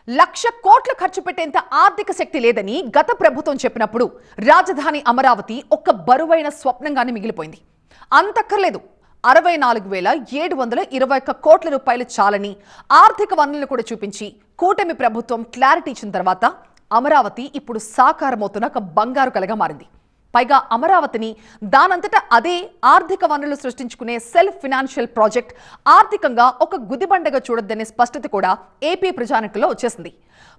1,00,000 కోట్లు ఖర్చు పెట్టేంత ఆర్థిక శక్తి లేదని గత ప్రభుత్వం చెప్పినప్పుడు రాజధాని అమరావతి ఒక బరువైన స్వప్నంగానే మిగిలిపోయింది. అంతక్కర్లేదు, 64,721 కోట్ల రూపాయలు చాలని ఆర్థిక వనరులను కూడా చూపించి కూటమి ప్రభుత్వం క్లారిటీ ఇచ్చిన తర్వాత అమరావతి ఇప్పుడు సాకారమవుతున్న ఒక బంగారు కలగా మారింది. పైగా అమరావతిని దానంతటా అదే ఆర్థిక వనరులు సృష్టించుకునే సెల్ఫ్ ఫినాన్షియల్ ప్రాజెక్ట్ ఆర్థికంగా ఒక గుదిబండగా చూడొద్దనే స్పష్టత కూడా ఏపీ ప్రజానికల్లో వచ్చేసింది.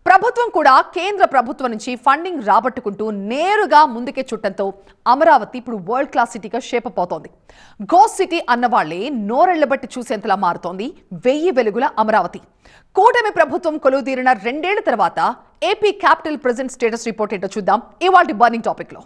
ప్రభుత్వం కూడా కేంద్ర ప్రభుత్వం నుంచి ఫండింగ్ రాబట్టుకుంటూ నేరుగా ముందుకే చుట్టంతో అమరావతి ఇప్పుడు వరల్డ్ క్లాస్ సిటీగా షేప్ అప్ అవుతోంది. గోస్ట్ సిటీ అన్నవాళ్లే నోరెళ్లబట్టి చూసేంతలా మారుతోంది 1000 వెలుగుల అమరావతి. కూటమి ప్రభుత్వం కొలువుదీరిన 2 ఏళ్ల తర్వాత AP capital present status report ఏంటో చూద్దాం ఇవాల్టి బర్నింగ్ టాపిక్ లో.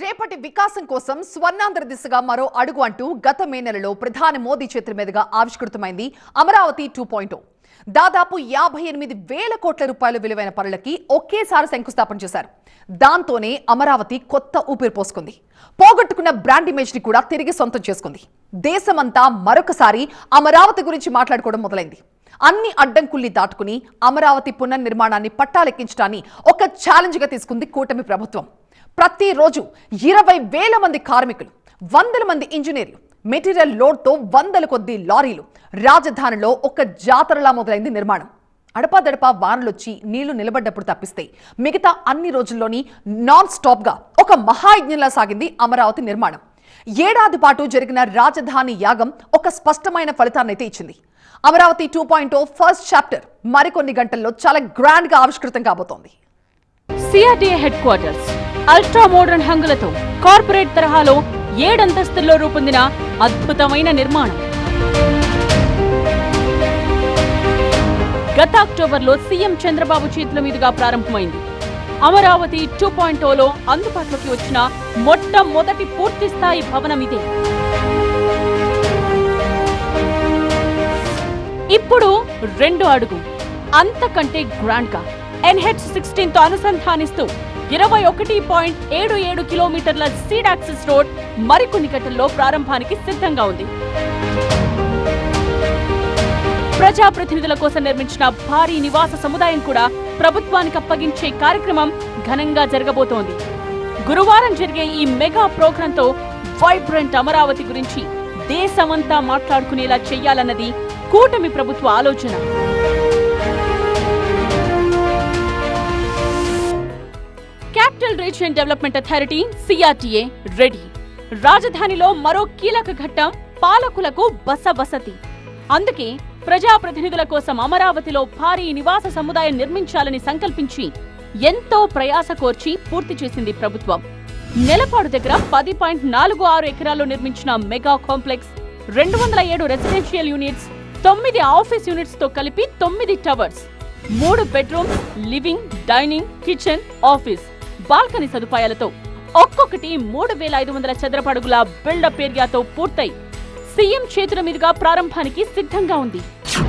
రేపటి వికాసం కోసం స్వర్ణాంధ్ర దిశగా మరో అడుగు అంటూ గత మే నెలలో ప్రధాని మోదీ చేతుల మీదుగా ఆవిష్కృతమైంది అమరావతి 2.0. దాదాపు 58,000 కోట్ల రూపాయల విలువైన పనులకి ఒకేసారి శంకుస్థాపన చేశారు. దాంతోనే అమరావతి కొత్త ఊపిరి పోసుకుంది. పోగొట్టుకున్న బ్రాండ్ ఇమేజ్ ని కూడా తిరిగి సొంతం చేసుకుంది. దేశమంతా మరొకసారి అమరావతి గురించి మాట్లాడుకోవడం మొదలైంది. అన్ని అడ్డంకుల్ని దాటుకుని అమరావతి పునర్నిర్మాణాన్ని పట్టాలెక్కించడాన్ని ఒక ఛాలెంజ్ గా తీసుకుంది కూటమి ప్రభుత్వం. ప్రతిరోజు 20,000 మంది కార్మికులు, 100 మంది ఇంజనీర్లు, మెటీరియల్ లోడ్తో 100 కొద్ది లారీలు, రాజధానిలో ఒక జాతరలా మొదలైంది నిర్మాణం. అడపాదడపా వానలొచ్చి నీళ్లు నిలబడ్డప్పుడు తప్పిస్తే మిగతా అన్ని రోజుల్లోని నాన్ స్టాప్ గా ఒక మహాయజ్ఞంలా సాగింది అమరావతి నిర్మాణం. ఏడాది పాటు జరిగిన రాజధాని యాగం ఒక స్పష్టమైన ఫలితాన్నైతే ఇచ్చింది. అమరావతి 2.0 ఫస్ట్ చాప్టర్ మరికొన్ని గంటల్లో చాలా గ్రాండ్ గా ఆవిష్కృతం కాబోతోంది. CRDA headquarters ultra modern హంగులతో కార్పొరేట్ తరహాలో 7 అంతస్తుల్లో రూపొందిన అద్భుతమైన నిర్మాణం. గత అక్టోబర్లో సీఎం చంద్రబాబు చేతుల మీదుగా ప్రారంభమైంది. అమరావతి 2.0లో అందుబాటులోకి వచ్చిన మొట్టమొదటి పూర్తిస్థాయి భవనం ఇదే. ఇప్పుడు 2 అడుగు అంతకంటే గ్రాండ్ గా NH16 తో అనుసంధానిస్తూ 21.77 కిలోమీటర్ల సీడ్ యాక్సెస్ రోడ్ మరికొన్ని గంటల్లో ప్రారంభానికి సిద్ధంగా ఉంది. ప్రజాప్రతినిధుల కోసం నిర్మించిన భారీ నివాస సముదాయం కూడా ప్రభుత్వానికి అప్పగించే కార్యక్రమం ఘనంగా జరగబోతోంది. గురువారం జరిగే ఈ మెగా ప్రోగ్రాంతో వైబ్రెంట్ అమరావతి గురించి దేశమంతా మాట్లాడుకునేలా చెయ్యాలన్నది కూటమి ప్రభుత్వ ఆలోచన. Capital region development authority CRTA ready. రాజధానిలో మరో కీలక ఘట్టం పాలకులకు బసవసతి. అందుకే ప్రజాప్రతినిధుల కోసం అమరావతిలో భారీ నివాస సముదాయం నిర్మించాలని సంకల్పించి ఎంతో ప్రయాస కోర్చి పూర్తి చేసింది ప్రభుత్వం. నెలపాడు దగ్గర 10.46 ఎకరాల్లో నిర్మించిన mega complex 207 residential units, 9 office units తో కలిపి 9 towers, 3 bedrooms, living, dining, kitchen, office, balcony సదుపాయాలతో ఒక్కొక్కటి 3,500 చదరపు అడుగుల బిల్డప్ ఏరియాతో పూర్తయి సీఎం చేతుల మీదుగా ప్రారంభానికి సిద్ధంగా ఉంది.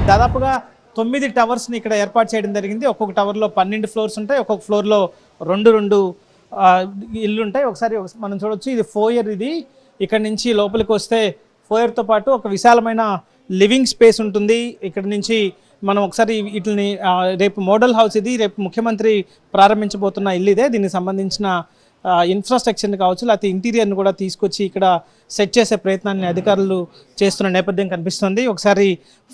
దాదాపుగా 9 టవర్స్ ని ఇక్కడ ఏర్పాటు చేయడం జరిగింది. ఒక్కొక్క టవర్ లో 12 ఫ్లోర్స్ ఉంటాయి. ఒక్కొక్క ఫ్లోర్ లో 2 ఇల్లు ఉంటాయి. ఒకసారి మనం చూడొచ్చు, ఇది ఫోయర్. ఇది ఇక్కడ నుంచి లోపలికి వస్తే ఫోయర్ తో పాటు ఒక విశాలమైన లివింగ్ స్పేస్ ఉంటుంది. ఇక్కడ నుంచి మనం ఒకసారి వీటిని రేపు మోడల్ హౌస్ ఇది, రేపు ముఖ్యమంత్రి ప్రారంభించబోతున్న ఇల్లు ఇదే. దీనికి సంబంధించిన ఇన్ఫ్రాస్ట్రక్చర్ని కావచ్చు, లేకపోతే ఇంటీరియర్ని కూడా తీసుకొచ్చి ఇక్కడ సెట్ చేసే ప్రయత్నాన్ని అధికారులు చేస్తున్న నేపథ్యం కనిపిస్తుంది. ఒకసారి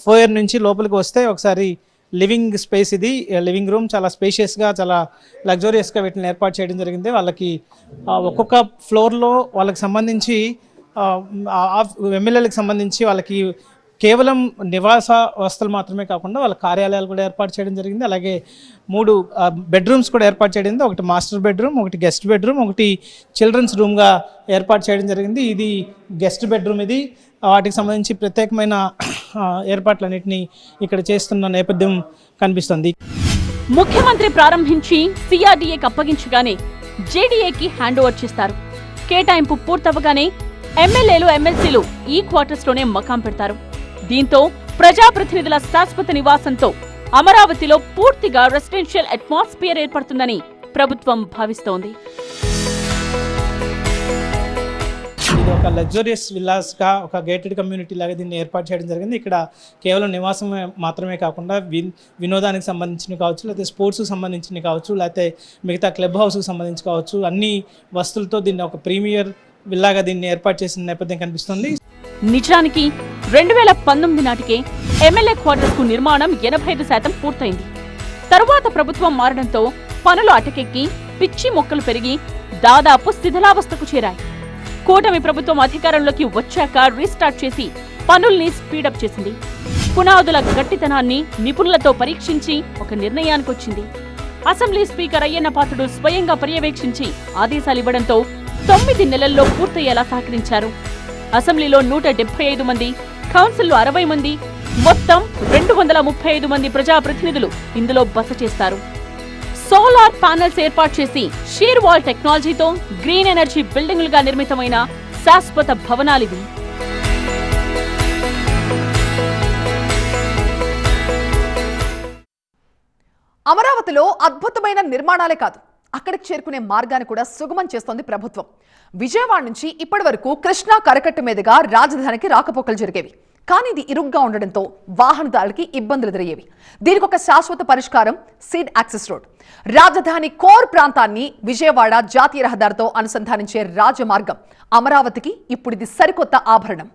ఫోయర్ నుంచి లోపలికి వస్తే ఒకసారి లివింగ్ స్పేస్ ఇది. లివింగ్ రూమ్ చాలా స్పేషియస్గా, చాలా లగ్జూరియస్గా వీటిని ఏర్పాటు చేయడం జరిగింది. వాళ్ళకి ఒక్కొక్క ఫ్లోర్లో వాళ్ళకి సంబంధించి ఎమ్మెల్యేలకు సంబంధించి వాళ్ళకి కేవలం నివాస వసతులు మాత్రమే కాకుండా వాళ్ళ కార్యాలయాలు కూడా ఏర్పాటు చేయడం జరిగింది. అలాగే 3 బెడ్రూమ్స్ కూడా ఏర్పాటు చేయడం. ఒకటి మాస్టర్ బెడ్రూమ్, ఒకటి గెస్ట్ బెడ్రూమ్, ఒకటి చిల్డ్రన్స్ రూమ్గా ఏర్పాటు చేయడం జరిగింది. ఇది గెస్ట్ బెడ్రూమ్. ఇది వాటికి సంబంధించి ప్రత్యేకమైన ఏర్పాట్లన్నింటినీ ఇక్కడ చేస్తున్న నేపథ్యం కనిపిస్తుంది. ముఖ్యమంత్రి ప్రారంభించి సిఆర్డీఏకి అప్పగించగానే జేడీఏకి హ్యాండ్ ఓవర్ చేస్తారు. కేటాయింపు పూర్తవగానే ఎమ్మెల్యేలు, ఎమ్మెల్సీలు ఈ క్వార్టర్స్ లోనే మకాం పెడతారు. దీంతో ప్రజాప్రతినిధుల శాశ్వత నివాసంతో అమరావతిలో పూర్తిగా రెసిడెన్షియల్ అట్మాస్ఫియర్ ఏర్పడుతుందని ప్రభుత్వం భావిస్తోంది. ఇది ఒక లగ్జరియస్ విల్లాస్గా ఒక గేటెడ్ కమ్యూనిటీ లాగా దీన్ని ఏర్పాటు చేయడం జరిగింది. ఇక్కడ కేవలం నివాసం మాత్రమే కాకుండా వినోదానికి సంబంధించినవి కావచ్చు, లేకపోతే స్పోర్ట్స్కి సంబంధించినవి కావచ్చు, లేకపోతే మిగతా క్లబ్ హౌస్కి సంబంధించి కావచ్చు, అన్ని వస్తువులతో దీన్ని ఒక ప్రీమియర్ విల్లాగా దీన్ని ఏర్పాటు చేసిన నేపథ్యం కనిపిస్తుంది. నిజానికి 2019 నాటికే ఎమ్మెల్యే క్వార్టర్స్ కు నిర్మాణం 85% పూర్తయింది. తరువాత ప్రభుత్వం మారడంతో పనులు అటకెక్కి పిచ్చి మొక్కలు పెరిగి దాదాపు శిథిలావస్థకు చేరాయి. కూటమి ప్రభుత్వం అధికారంలోకి వచ్చాక రీస్టార్ట్ చేసి పనుల్ని స్పీడప్ చేసింది. పునాదుల గట్టితనాన్ని నిపుణులతో పరీక్షించి ఒక నిర్ణయానికొచ్చింది. అసెంబ్లీ స్పీకర్ అయ్యన్న పాత్రుడు స్వయంగా పర్యవేక్షించి ఆదేశాలివ్వడంతో 9 నెలల్లో పూర్తయ్యేలా సహకరించారు. అసెంబ్లీలో 175 మంది, కౌన్సిల్లో 60 మంది, మొత్తం 235 మంది ప్రజాప్రతినిధులు ఇందులో బస చేస్తారు. సోలార్ ప్యానెల్స్ ఏర్పాటు చేసి షీర్ వాల్ టెక్నాలజీతో గ్రీన్ ఎనర్జీ బిల్డింగులుగా నిర్మితమైన శాశ్వత భవనాలివి. అమరావతిలో అద్భుతమైన నిర్మాణాలే కాదు, అక్కడికి చేరుకునే మార్గాన్ని కూడా సుగమం చేస్తోంది ప్రభుత్వం. విజయవాడ నుంచి ఇప్పటి వరకు కృష్ణా కరకట్ట మీదుగా రాజధానికి రాకపోకలు జరిగేవి. కానీ ఇది ఇరుగ్గా ఉండడంతో వాహనదారులకి ఇబ్బందులు ఎదురయ్యేవి. దీనికి ఒక శాశ్వత పరిష్కారం సీడ్ యాక్సెస్ రోడ్. రాజధాని కోర్ ప్రాంతాన్ని విజయవాడ జాతీయ రహదారితో అనుసంధానించే రాజమార్గం అమరావతికి ఇప్పుడు ఇది సరికొత్త ఆభరణం.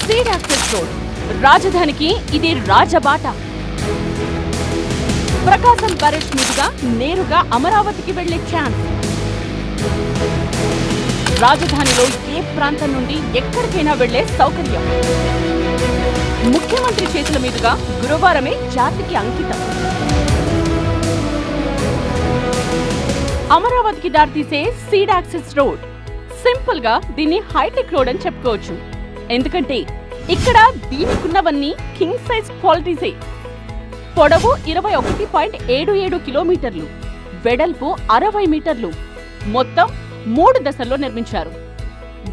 సీడ్ యాక్సెస్ రోడ్ రాజధానికి ఇది రాజబాట. ప్రకాశం బ్యారేజ్ మీదుగా నేరుగా అమరావతికి వెళ్లే ఛాన్స్. రాజధానిలో ఏ ప్రాంతం నుండి ఎక్కడికైనా వెళ్లే సౌకర్యం. ముఖ్యమంత్రి చేతుల మీదుగా గురువారమే జాతికి అంకితం. అమరావతికి దారితీసే సీడ్ యాక్సెస్ రోడ్. సింపుల్ గా దీన్ని హైటెక్ రోడ్ అని చెప్పుకోవచ్చు. ఎందుకంటే ఇక్కడ దీనికున్నవన్నీ కింగ్ సైజ్ క్వాలిటీసే. పొడవు 21.77 కిలోమీటర్లు, వెడల్పు 60 మీటర్లు, మొత్తం 3 దశల్లో నిర్మించారు.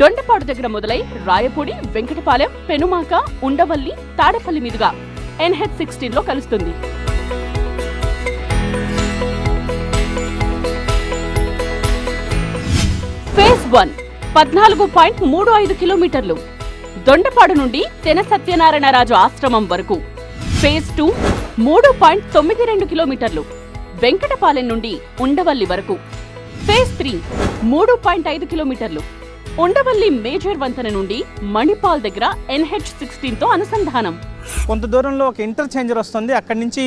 దొండపాడు దగ్గర మొదలై రాయపూడి, వెంకటపాలెం, పెనుమాక, ఉండవల్లి, తాడేపల్లి మీదుగా NH16 లో కలుస్తుంది. ఫేజ్ 1 14.35 కిలోమీటర్లు, దొండపాడు నుండి తెన సత్యనారాయణరాజు ఆశ్రమం వరకు. ఫేజ్ 2 3.92 కిలోమీటర్లు, వెంకటపాలెం నుండి ఉండవల్లి వరకు. ఫేజ్ 3 3.5 కిలోమీటర్లు, ఉండవల్లి మేజర్ వంతెన నుండి మణిపాల్ దగ్గర NH16 తో అనుసంధానం. కొంత దూరంలో ఒక ఇంటర్చేంజర్ వస్తుంది. అక్కడి నుంచి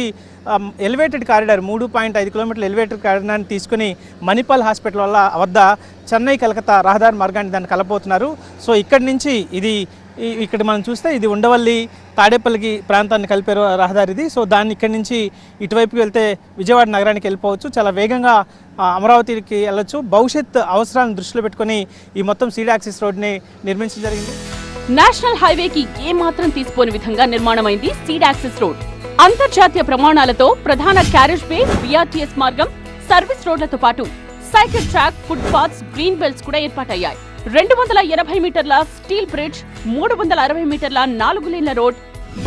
ఎలివేటెడ్ కారిడార్ 3.5 కిలోమీటర్ల ఎలివేటెడ్ కారిడార్ని తీసుకుని మణిపాల్ హాస్పిటల్ వద్ద చెన్నై కలకత్తా రహదారి మార్గాన్ని దాన్ని కలపోతున్నారు. సో ఇక్కడి నుంచి ఇక్కడ మనం చూస్తే ఇది ఉండవల్లి తాడేపల్లికి ప్రాంతాన్ని కలిపే రహదారి ఇది. సో దాన్ని ఇక్కడి నుంచి ఇటువైపుకి వెళ్తే విజయవాడ నగరానికి వెళ్ళిపోవచ్చు. చాలా వేగంగా అమరావతికి వెళ్ళొచ్చు. భవిష్యత్ అవసరాలను దృష్టిలో పెట్టుకుని ఈ మొత్తం సీడ్ యాక్సెస్ రోడ్ని నిర్మించడం జరిగింది. నేషనల్ హైవేకి ఏమాత్రం తీసిపోని విధంగా నిర్మాణమైంది సీడ్ యాక్సెస్ రోడ్. అంతర్జాతీయ ప్రమాణాలతో ప్రధాన క్యారేజ్ వే, BRTS మార్గం, సర్వీస్ రోడ్లతో పాటు cycle track, foot paths, green belts కూడా ఏర్పాటయ్యాయి. 280 మీటర్ల స్టీల్ బ్రిడ్జ్, 360 మీటర్ల 4 లేన్ల రోడ్,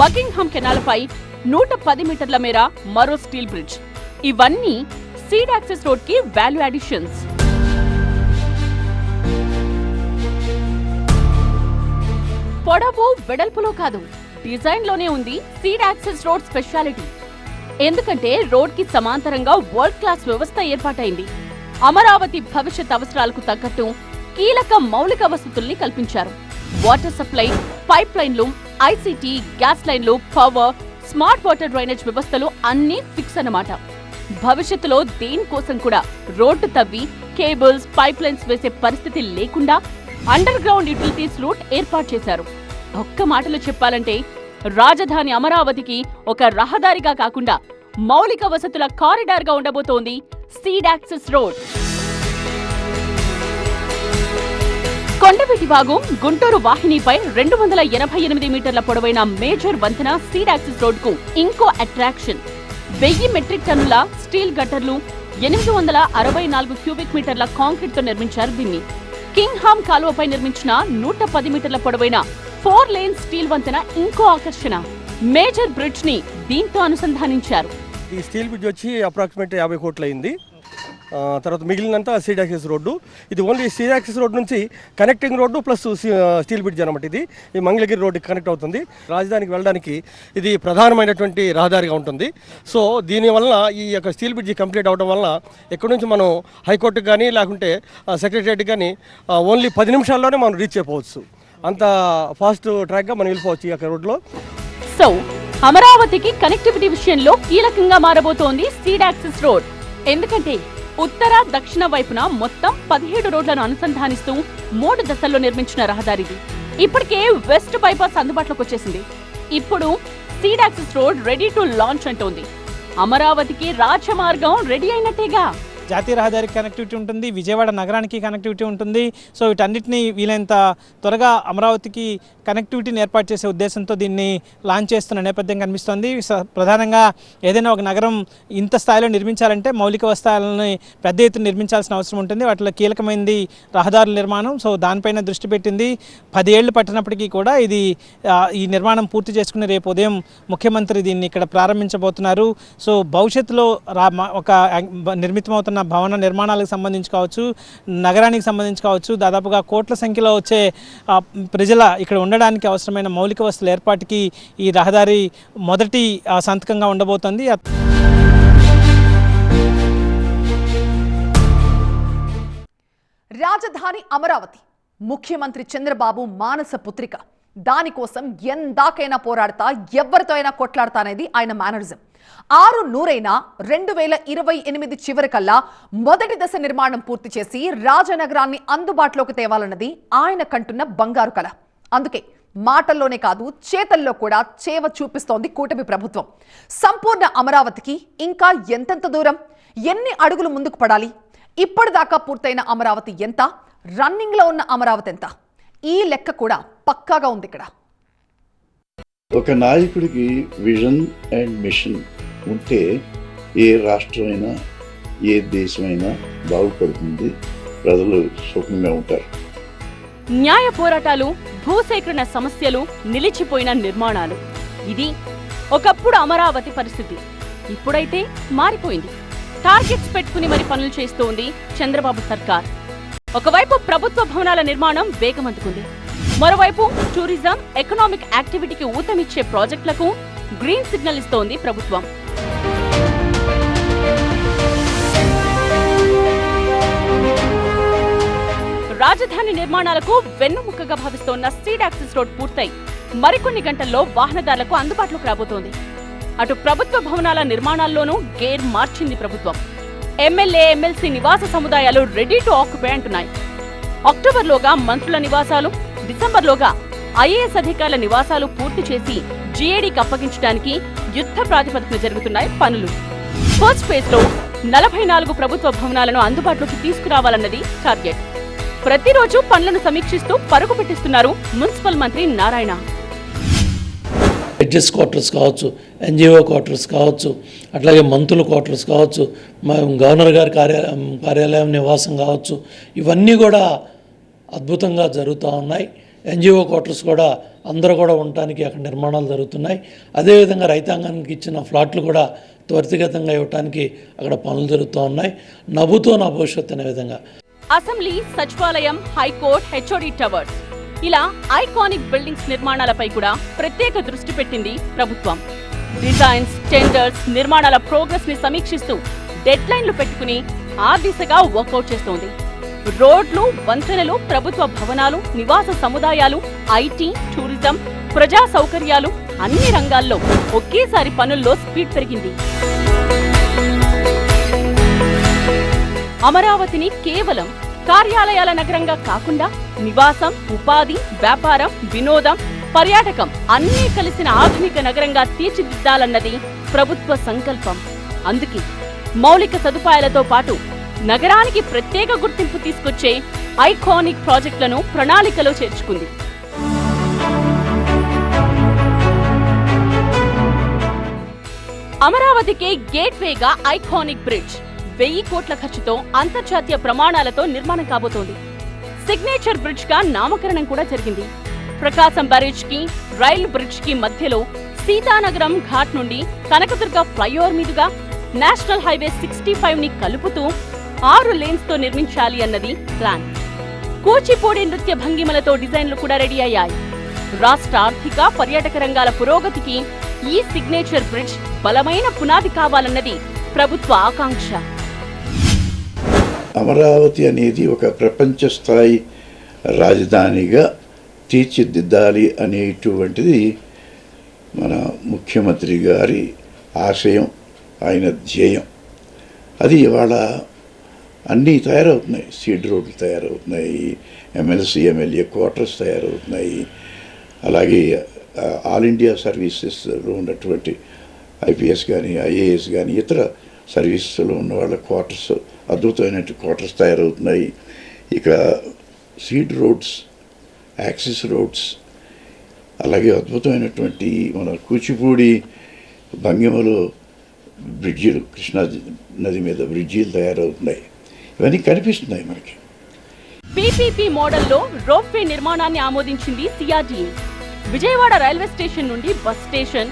బకింగ్హామ్ కెనాల్ పై 110 మీటర్ల మేర మరో స్టీల్ బ్రిడ్జ్. ఇవన్నీ సీడ్ యాక్సెస్ రోడ్ కి వాల్యూ అడిషన్స్. పొడవు వెడల్పులో కాదు, డిజైన్ లోనే ఉంది సీడ్ యాక్సెస్ రోడ్ స్పెషాలిటీ. ఎందుకంటే రోడ్ కి సమాంతరంగా వరల్డ్ క్లాస్ వ్యవస్థ ఏర్పాటైంది. అమరావతి భవిష్యత్ అవసరాలకు తగ్గట్టు కీలక మౌలిక వసతుల్ని కల్పించారు. వాటర్ సప్లై, పైప్ లైన్లు, ICT, గ్యాస్ లైన్లు, పవర్, స్మార్ట్ వాటర్ డ్రైనేజ్ వ్యవస్థలు అన్నీ ఫిక్స్ అన్నమాట. భవిష్యత్తులో దేనికోసం కూడా రోడ్డు తవ్వి కేబుల్స్, పైప్ లైన్స్ వేసే పరిస్థితి లేకుండా అండర్ గ్రౌండ్ యుటిలిటీస్ రూట్ ఏర్పాటు చేశారు. ఒక్క మాటలో చెప్పాలంటే రాజధాని అమరావతికి ఒక రహదారిగా కాకుండా మౌలిక వసతుల కారిడార్ గా ఉండబోతోంది seed access road. Kondaveeti Vagu, Guntur వాహినిపై 288 మీటర్ల పొడవైన మేజర్ వంతెన సీడ్ యాక్సెస్ రోడ్ కు ఇంకో అట్రాక్షన్. 1000 మెట్రిక్ టన్నుల స్టీల్ గట్టర్లు, 864 క్యూబిక్ మీటర్ల కాంక్రీట్ తో నిర్మించారు దీన్ని. కింగ్హామ్ కాలువపై నిర్మించిన 110 మీటర్ల పొడవైన 4 లేన్ స్టీల్ వంతెన ఇంకో ఆకర్షణ. మేజర్ బ్రిడ్జ్ ని దీంతో అనుసంధానించారు. ఈ స్టీల్ బ్రిడ్జ్ వచ్చి అప్రాక్సిమేట్ 50 కోట్లు అయింది. తర్వాత మిగిలినంతా సీడ్ యాక్సెస్ రోడ్డు. ఇది ఓన్లీ సీడ్ యాక్సెస్ రోడ్ నుంచి connecting road plus steel bridge అనమాట. ఇది ఈ మంగళగిరి రోడ్డుకి కనెక్ట్ అవుతుంది. రాజధానికి వెళ్ళడానికి ఇది ప్రధానమైనటువంటి రహదారిగా ఉంటుంది. సో దీనివల్ల ఈ యొక్క స్టీల్ బ్రిడ్జ్ కంప్లీట్ అవడం వల్ల ఎక్కడి నుంచి మనం హైకోర్టుకి కానీ లేకుంటే సెక్రటరియట్కి కానీ ఓన్లీ 10 నిమిషాల్లోనే మనం రీచ్ అయిపోవచ్చు. అంత ఫాస్ట్ ట్రాక్గా మనం వెళ్ళిపోవచ్చు ఈ యొక్క రోడ్లో. సో అమరావతికి కనెక్టివిటీ విషయంలో కీలకంగా మారబోతోంది సీడ్ యాక్సెస్ రోడ్. ఎందుకంటే ఉత్తర దక్షిణ వైపున మొత్తం 17 రోడ్లను అనుసంధానిస్తూ 3 దశల్లో నిర్మించిన రహదారిది. ఇప్పటికే వెస్ట్ బైపాస్ అందుబాటులోకి వచ్చేసింది. ఇప్పుడు seed access road ready to launch అంటోంది. అమరావతికి రాజమార్గం రెడీ అయినట్టేగా. జాతీయ రహదారికి కనెక్టివిటీ ఉంటుంది, విజయవాడ నగరానికి కనెక్టివిటీ ఉంటుంది. సో వీటన్నిటిని వీలైనంత త్వరగా అమరావతికి కనెక్టివిటీని ఏర్పాటు చేసే ఉద్దేశంతో దీన్ని లాంచ్ చేస్తున్న నేపథ్యం కనిపిస్తోంది. ప్రధానంగా ఏదైనా ఒక నగరం ఇంత స్థాయిలో నిర్మించాలంటే మౌలిక వసతులని పెద్ద ఎత్తున నిర్మించాల్సిన అవసరం ఉంటుంది. వాటిలో కీలకమైనది రహదారుల నిర్మాణం. సో దానిపైన దృష్టి పెట్టింది. 10 ఏళ్లు పట్టినప్పటికీ కూడా ఈ నిర్మాణం పూర్తి చేసుకుని రేపు ఉదయం ముఖ్యమంత్రి దీన్ని ఇక్కడ ప్రారంభించబోతున్నారు. సో భవిష్యత్తులో ఒక నిర్మితమవుతున్న భవన నిర్మాణాలకు సంబంధించి కావచ్చు, నగరానికి సంబంధించి కావచ్చు, దాదాపుగా కోట్ల సంఖ్యలో వచ్చే ప్రజల ఇక్కడ ఉండడానికి అవసరమైన మౌలిక వసతుల ఏర్పాటుకి ఈ రహదారి మొదటి సంతకంగా ఉండబోతోంది. రాజధాని అమరావతి ముఖ్యమంత్రి చంద్రబాబు మానస పుత్రిక. దానికోసం ఎందాకైనా పోరాడతా, ఎవరితో అయినా కొట్లాడతా అనేది ఆయన మేనరిజం. 2028 చివరికల్లా మొదటి దశ నిర్మాణం పూర్తి చేసి రాజనగరాన్ని అందుబాటులోకి తేవాలన్నది ఆయన కంటున్న బంగారు కల. అందుకే మాటల్లోనే కాదు చేతల్లో కూడా చేవ చూపిస్తోంది కూటమి ప్రభుత్వం. సంపూర్ణ అమరావతికి ఇంకా ఎంతెంత దూరం, ఎన్ని అడుగులు ముందుకు పడాలి, ఇప్పటిదాకా పూర్తయిన అమరావతి ఎంత, రన్నింగ్ లో ఉన్న అమరావతి ఎంత, ఈ లెక్క కూడా పక్కాగా ఉంది ఇక్కడ. ఒక నాయకుడికి విజన్ అండ్ మిషన్ ఉంటే ఏ రాష్ట్రమైనా ఏ దేశమైనా బాగుపడుతుంది, ప్రజలు సుఖంగా ఉంటారు. న్యాయ పోరాటాలు, భూసేకరణ సమస్యలు, నిలిచిపోయిన నిర్మాణాలు, ఇది ఒకప్పుడు అమరావతి పరిస్థితి. ఇప్పుడైతే మారిపోయింది. టార్గెట్స్ పెట్టుకుని మరి పనులు చేస్తోంది చంద్రబాబు సర్కార్. ఒకవైపు ప్రభుత్వ భవనాల నిర్మాణం వేగమందుకుంది. మరోవైపు టూరిజం, ఎకనామిక్ యాక్టివిటీకి ఊతమిచ్చే ప్రాజెక్టులకు గ్రీన్ సిగ్నల్ ఇస్తోంది ప్రభుత్వం. రాజధాని నిర్మాణాలకు వెన్నుముక్కగా భావిస్తోన్న సీడ్ యాక్సెస్ రోడ్ పూర్తయి మరికొన్ని గంటల్లో వాహనదారులకు అందుబాటులోకి రాబోతోంది. అటు ప్రభుత్వ భవనాల నిర్మాణాల్లోనూ గేర్ మార్చింది ప్రభుత్వం. ఎమ్మెల్యే, ఎమ్మెల్సీ నివాస సముదాయాలు రెడీ టు ఆక్యుపై అంటున్నాయి. అక్టోబర్లోగా మంత్రుల నివాసాలు, డిసెంబర్లోగా ఐఏఎస్ అధికారుల నివాసాలు పూర్తి చేసి జీఏడీకి అప్పగించడానికి యుద్ధ ప్రాతిపదికన జరుగుతున్నాయి పనులు. ఫస్ట్ ఫేజ్ లో 44 ప్రభుత్వ భవనాలను అందుబాటులోకి తీసుకురావాలన్నది టార్గెట్. ప్రతిరోజు పనులను సమీక్షిస్తూ పరుగు పెట్టిస్తున్నారు మున్సిపల్ మంత్రి నారాయణ. హెడ్జెస్ క్వార్టర్స్ కావచ్చు, ఎన్జిఓ క్వార్టర్స్ కావచ్చు, అట్లాగే మంత్రుల క్వార్టర్స్ కావచ్చు, గవర్నర్ గారి కార్యాలయం నివాసం కావచ్చు, ఇవన్నీ కూడా అద్భుతంగా జరుగుతూ ఉన్నాయి. ఎన్జిఓ క్వార్టర్స్ కూడా అందరూ కూడా ఉండటానికి అక్కడ నిర్మాణాలు జరుగుతున్నాయి. అదేవిధంగా రైతాంగానికి ఇచ్చిన ఫ్లాట్లు కూడా త్వరితగతంగా ఇవ్వడానికి అక్కడ పనులు జరుగుతూ ఉన్నాయి. నవ్వుతో నా భవిష్యత్తు అనే విధంగా అసెంబ్లీ, సచివాలయం, హైకోర్టు, హెచ్ఓడి టవర్స్ ఇలా ఐకానిక్ బిల్డింగ్స్ నిర్మాణాలపై కూడా ప్రత్యేక దృష్టి పెట్టింది ప్రభుత్వం. డిజైన్స్, టెండర్స్, నిర్మాణాల ప్రోగ్రెస్ ని సమీక్షిస్తూ డెడ్ లైన్లు పెట్టుకుని ఆ దిశగా వర్కౌట్ చేస్తోంది. రోడ్లు, వంతెనలు, ప్రభుత్వ భవనాలు, నివాస సముదాయాలు, ఐటీ, టూరిజం, ప్రజా సౌకర్యాలు అన్ని రంగాల్లో ఒకేసారి పనుల్లో స్పీడ్ పెరిగింది. అమరావతిని కేవలం కార్యాలయాల నగరంగా కాకుండా నివాసం, ఉపాధి, వ్యాపారం, వినోదం, పర్యాటకం అన్నీ కలిసిన ఆధునిక నగరంగా తీర్చిదిద్దాలన్నది ప్రభుత్వ సంకల్పం. అందుకే మౌలిక సదుపాయాలతో పాటు నగరానికి ప్రత్యేక గుర్తింపు తీసుకొచ్చే ఐకానిక్ ప్రాజెక్టులను ప్రణాళికలో చేర్చుకుంది. అమరావతికి గేట్వేగా ఐకానిక్ బ్రిడ్జ్ 1000 కోట్ల ఖర్చుతో అంతర్జాతీయ ప్రమాణాలతో నిర్మాణం కాబోతోంది. సిగ్నేచర్ బ్రిడ్జ్ గా నామకరణం కూడా జరిగింది. ప్రకాశం బ్యారేజ్ కి రైల్ బ్రిడ్జ్ కి మధ్యలో సీతానగరం ఘాట్ నుండి కనకదుర్గ ఫ్లైఓవర్ మీదుగా నేషనల్ హైవే 65 ని కలుపుతూ 6 లేన్స్ తో నిర్మించాలి అన్నది ప్లాన్. కూచిపూడి నృత్య భంగిమలతో డిజైన్లు కూడా రెడీ అయ్యాయి. రాష్ట్ర ఆర్థిక పర్యాటక రంగాల పురోగతికి ఈ సిగ్నేచర్ బ్రిడ్జ్ బలమైన పునాది కావాలన్నది ప్రభుత్వ ఆకాంక్ష. అమరావతి అనేది ఒక ప్రపంచ స్థాయి రాజధానిగా తీర్చిదిద్దాలి అనేటువంటిది మన ముఖ్యమంత్రి గారి ఆశయం, ఆయన ధ్యేయం. అది ఇవాళ అన్నీ తయారవుతున్నాయి. సీడ్ రోడ్లు తయారవుతున్నాయి, ఎమ్మెల్యే క్వార్టర్స్ తయారవుతున్నాయి, అలాగే ఆల్ ఇండియా సర్వీసెస్లో ఉన్నటువంటి ఐపీఎస్ కానీ ఐఏఎస్ కానీ ఇతర సర్వీసెస్లో ఉన్న వాళ్ళ క్వార్టర్స్, అద్భుతమైన క్వార్టర్స్ తయారవుతున్నాయి. ఇక సీడ్ రోడ్స్, యాక్సెస్ రోడ్స్, అలాగే అద్భుతమైనటువంటి మన కూచిపూడి భంగిమలో బ్రిడ్జిలు, కృష్ణా నది మీద బ్రిడ్జిలు తయారవుతున్నాయి. ఇవన్నీ కనిపిస్తున్నాయి మనకి. పీపీపీ మోడల్లో రోప్వే నిర్మాణాన్ని ఆమోదించింది సిఆర్డీఏ. విజయవాడ రైల్వే స్టేషన్ నుండి బస్ స్టేషన్,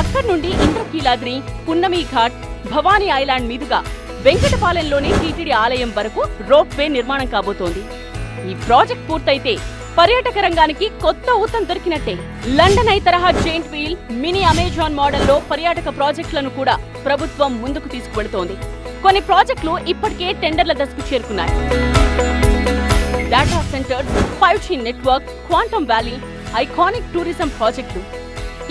అక్కడి నుండి ఇంద్రకీలాద్రి, పున్నమి ఘాట్, భవానీ ఐలాండ్ మీదుగా వెంకటపాలెంలోని టీటీడీ ఆలయం వరకు రోప్వే నిర్మాణం కాబోతోంది. ఈ ప్రాజెక్ట్ పూర్తయితే పర్యాటక రంగానికి కొత్త ఊతం దొరికినట్టే. లండన్ ఐ తరహా జెయింట్ వీల్, మినీ అమెజాన్ మోడల్లో పర్యాటక ప్రాజెక్టులను కూడా ప్రభుత్వం ముందుకు తీసుకువెళుతోంది. కొన్ని ప్రాజెక్టులు ఇప్పటికే టెండర్ల దశకు చేరుకున్నాయి. Data centres, 5G network, quantum valley, iconic tourism ప్రాజెక్టులు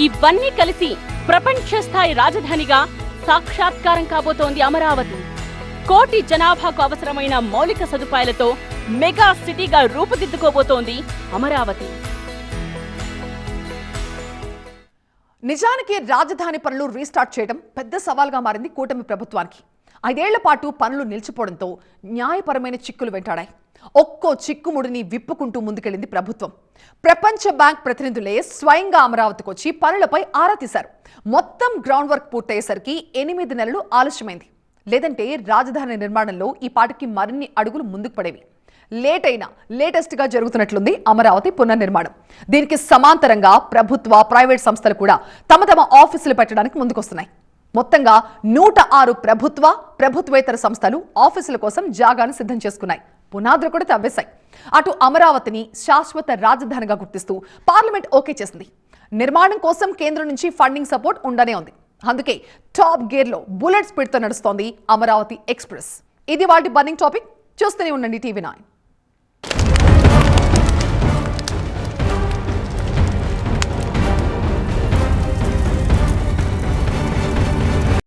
ఇవన్నీ కలిసి ప్రపంచ స్థాయి రాజధానిగా సాక్షాత్కారం కాబోతోంది అమరావతి. 1 కోటి జనాభాకు అవసరమైన మౌలిక సదుపాయాలతో మెగా సిటీగా రూపుదిద్దుకోబోతోంది అమరావతి. నిజానికి రాజధాని పనులు రీస్టార్ట్ చేయడం పెద్ద సవాల్గా మారింది కూటమి ప్రభుత్వానికి. 5 ఏళ్ల పాటు పనులు నిలిచిపోవడంతో న్యాయపరమైన చిక్కులు వెంటాడాయి. ఒక్కో చిక్కుముడిని విప్పుకుంటూ ముందుకెళ్లింది ప్రభుత్వం. ప్రపంచ బ్యాంక్ ప్రతినిధులే స్వయంగా అమరావతికి వచ్చి పనులపై ఆరా తీశారు. మొత్తం గ్రౌండ్ వర్క్ పూర్తయ్యేసరికి 8 నెలలు ఆలస్యమైంది. లేదంటే రాజధాని నిర్మాణంలో ఈ పాటికి మరిన్ని అడుగులు ముందుకు పడేవి. లేటెస్ట్ గా జరుగుతున్నట్లుంది అమరావతి పునర్నిర్మాణం. దీనికి సమాంతరంగా ప్రభుత్వ, ప్రైవేట్ సంస్థలు కూడా తమ ఆఫీసులు పెట్టడానికి ముందుకొస్తున్నాయి. మొత్తంగా 106 ప్రభుత్వేతర సంస్థలు ఆఫీసుల కోసం జాగాను సిద్ధం చేసుకున్నాయి. పునాదులు కూడా తవ్వేశాయి. అటు అమరావతిని శాశ్వత రాజధానిగా గుర్తిస్తూ పార్లమెంట్ ఓకే చేసింది. నిర్మాణం కోసం కేంద్రం నుంచి ఫండింగ్ సపోర్ట్ ఉండనే ఉంది. అందుకే టాప్ గేర్లో బుల్లెట్ స్పీడ్తో నడుస్తోంది అమరావతి ఎక్స్ప్రెస్. ఇది వాటి బర్నింగ్ టాపిక్. చూస్తూనే ఉండండి TV9.